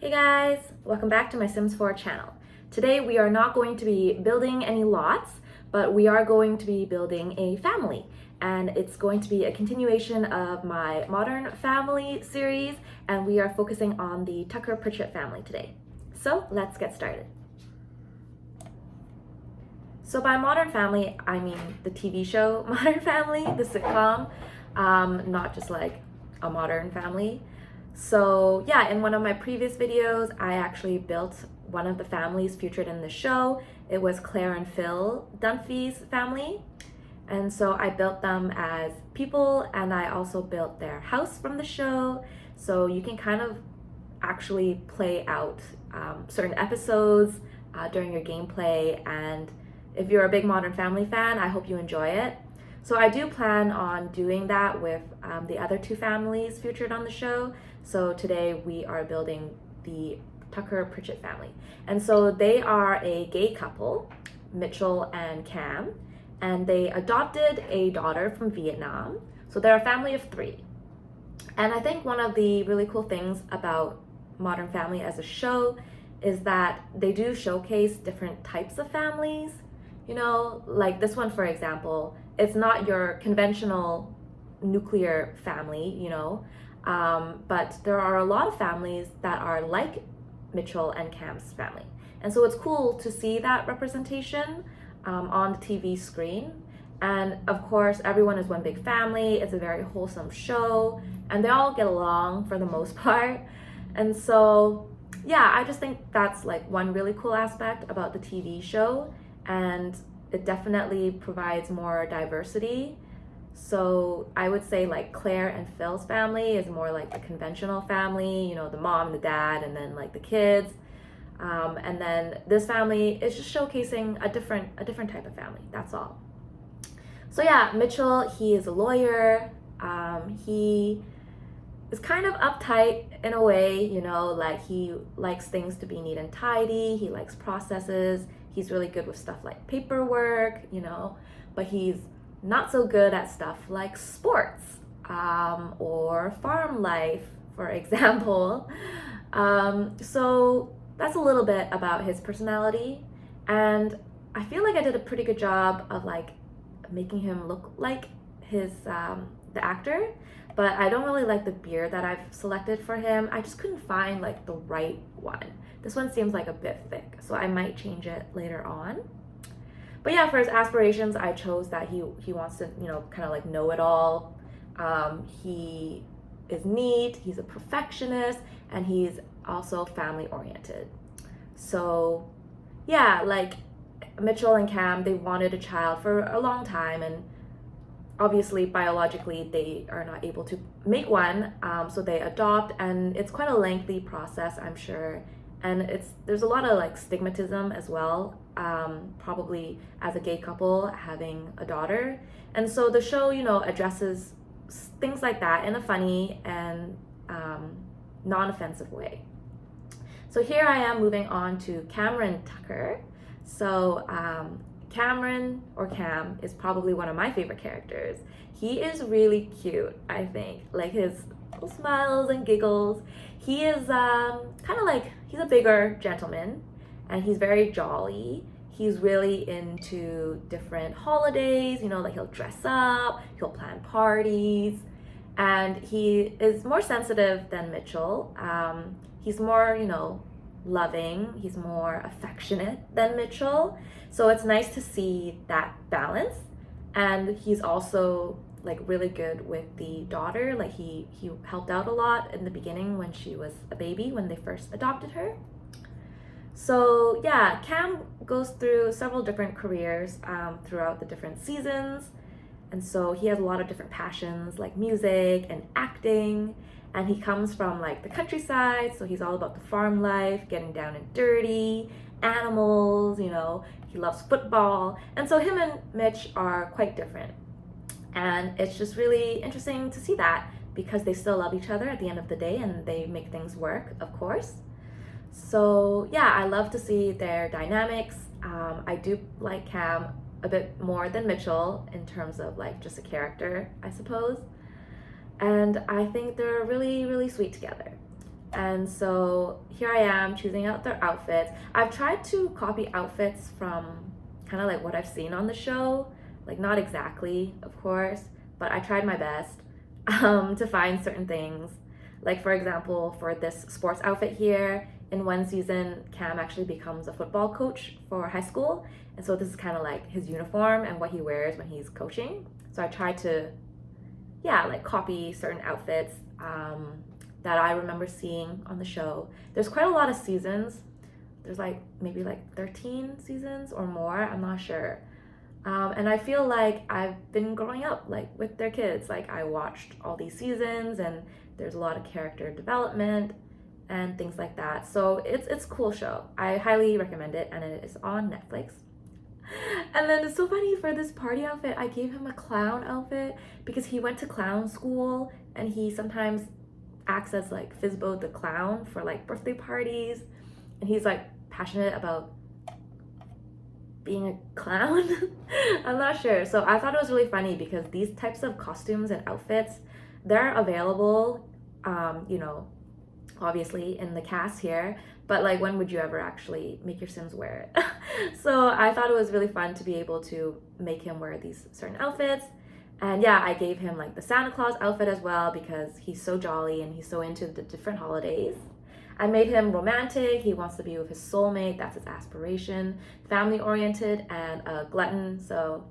Hey guys, welcome back to my Sims 4 channel. Today we are not going to be building any lots, but we are going to be building a family. And it's going to be a continuation of my Modern Family series, and we are focusing on the Tucker-Pritchett family today. So let's get started. So by Modern Family, I mean the TV show Modern Family, the sitcom, not just like a modern family. So yeah, in one of my previous videos, I actually built one of the families featured in the show. It was Claire and Phil Dunphy's family. And so I built them as people, and I also built their house from the show. So you can kind of actually play out certain episodes during your gameplay. And if you're a big Modern Family fan, I hope you enjoy it. So I do plan on doing that with the other two families featured on the show. So today we are building the Tucker-Pritchett family. And so they are a gay couple, Mitchell and Cam, and they adopted a daughter from Vietnam. So they're a family of 3. And I think one of the really cool things about Modern Family as a show is that they do showcase different types of families. You know, like this one, for example, it's not your conventional nuclear family, you know, but there are a lot of families that are like Mitchell and Cam's family. And so it's cool to see that representation on the TV screen. And of course, everyone is one big family. It's a very wholesome show, and they all get along for the most part. And so, yeah, I just think that's like one really cool aspect about the TV show. And it definitely provides more diversity. So I would say like Claire and Phil's family is more like the conventional family, you know, the mom, the dad, and then like the kids. And then this family is just showcasing a different type of family. That's all. So yeah, Mitchell, he is a lawyer. He is kind of uptight in a way, you know, like he likes things to be neat and tidy. He likes processes. He's really good with stuff like paperwork, you know, but he's not so good at stuff like sports or farm life, for example. So that's a little bit about his personality. And I feel like I did a pretty good job of like making him look like his the actor, but I don't really like the beard that I've selected for him. I just couldn't find like the right one. This one seems like a bit thick, so I might change it later on. But yeah, for his aspirations, I chose that he wants to, you know, kind of like know it all. He is neat, he's a perfectionist, and he's also family oriented. So yeah, like Mitchell and Cam, they wanted a child for a long time, and obviously biologically they are not able to make one, so they adopt, and it's quite a lengthy process, I'm sure. And there's a lot of like stigmatism as well, probably as a gay couple having a daughter. And so the show, you know, addresses things like that in a funny and non-offensive way. So here I am moving on to Cameron Tucker. So Cameron, or Cam, is probably one of my favorite characters. He is really cute, I think. Like his little smiles and giggles. He is kind of like, he's a bigger gentleman, and he's very jolly. He's really into different holidays, you know, like he'll dress up, he'll plan parties, and he is more sensitive than Mitchell. He's more, you know, loving, he's more affectionate than Mitchell. So it's nice to see that balance. And he's also like really good with the daughter. Like he helped out a lot in the beginning when she was a baby, when they first adopted her. So yeah, Cam goes through several different careers throughout the different seasons. And so he has a lot of different passions like music and acting. And he comes from like the countryside, so he's all about the farm life, getting down and dirty, animals, you know, he loves football. And so him and Mitch are quite different. And it's just really interesting to see that, because they still love each other at the end of the day, and they make things work, of course. So yeah, I love to see their dynamics. I do like Cam a bit more than Mitchell in terms of like just a character, I suppose. And I think they're really, really sweet together. And so here I am choosing out their outfits. I've tried to copy outfits from kind of like what I've seen on the show, like not exactly, of course, but I tried my best to find certain things. Like for example, for this sports outfit here, in one season, Cam actually becomes a football coach for high school. And so this is kind of like his uniform and what he wears when he's coaching. So I tried to, yeah, like copy certain outfits that I remember seeing on the show. There's quite a lot of seasons. There's like maybe like 13 seasons or more, I'm not sure. And I feel like I've been growing up like with their kids. Like I watched all these seasons and there's a lot of character development and things like that. So it's a cool show. I highly recommend it, and it is on Netflix. And then it's so funny, for this party outfit, I gave him a clown outfit because he went to clown school and he sometimes acts as like Fizbo the clown for like birthday parties, and he's like passionate about being a clown. I'm not sure. So I thought it was really funny because these types of costumes and outfits, they're available, you know, obviously in the cast here, but like when would you ever actually make your Sims wear it? So I thought it was really fun to be able to make him wear these certain outfits. And yeah, I gave him like the Santa Claus outfit as well because he's so jolly and he's so into the different holidays. I made him romantic. He wants to be with his soulmate. That's his aspiration. Family oriented and a glutton. So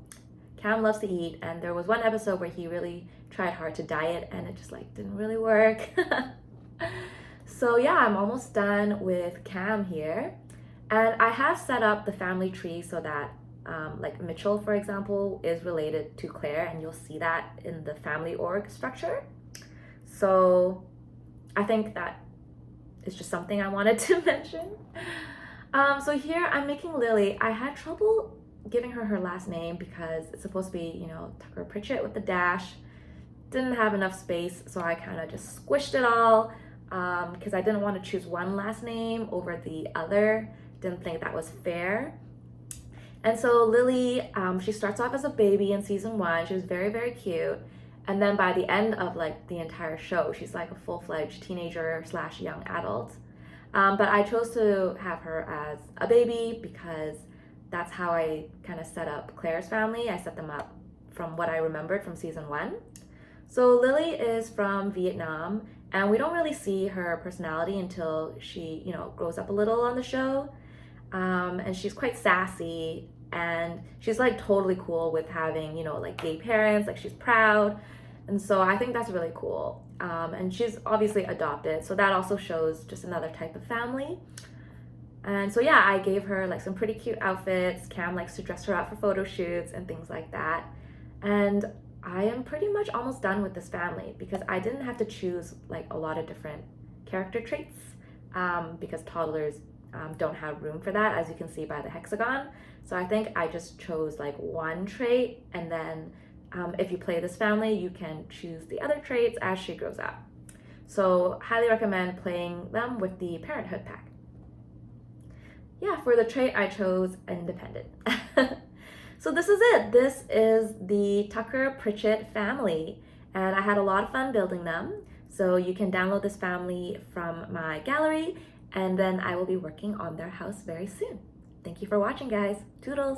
Cam loves to eat. And there was one episode where he really tried hard to diet and it just like didn't really work. So yeah, I'm almost done with Cam here. And I have set up the family tree so that like Mitchell, for example, is related to Claire, and you'll see that in the family org structure. So I think that is just something I wanted to mention. So here I'm making Lily. I had trouble giving her her last name because it's supposed to be, you know, Tucker-Pritchett with the dash. Didn't have enough space, so I kind of just squished it all because I didn't want to choose one last name over the other. Didn't think that was fair. And so Lily, she starts off as a baby in season 1. She was very, very cute. And then by the end of like the entire show, she's like a full-fledged teenager / young adult. But I chose to have her as a baby because that's how I kind of set up Claire's family. I set them up from what I remembered from season 1. So Lily is from Vietnam, and we don't really see her personality until she, you know, grows up a little on the show. And she's quite sassy, and she's like totally cool with having, you know, like gay parents. Like she's proud, and so I think that's really cool. And she's obviously adopted, so that also shows just another type of family. And so yeah, I gave her like some pretty cute outfits. Cam likes to dress her up for photo shoots and things like that. And I am pretty much almost done with this family because I didn't have to choose like a lot of different character traits because toddlers don't have room for that, as you can see by the hexagon. So I think I just chose like one trait, and then if you play this family, you can choose the other traits as she grows up. So highly recommend playing them with the Parenthood pack. Yeah, for the trait I chose independent. So this is it. This is the Tucker-Pritchett family, and I had a lot of fun building them. So you can download this family from my gallery, and then I will be working on their house very soon. Thank you for watching, guys. Toodles!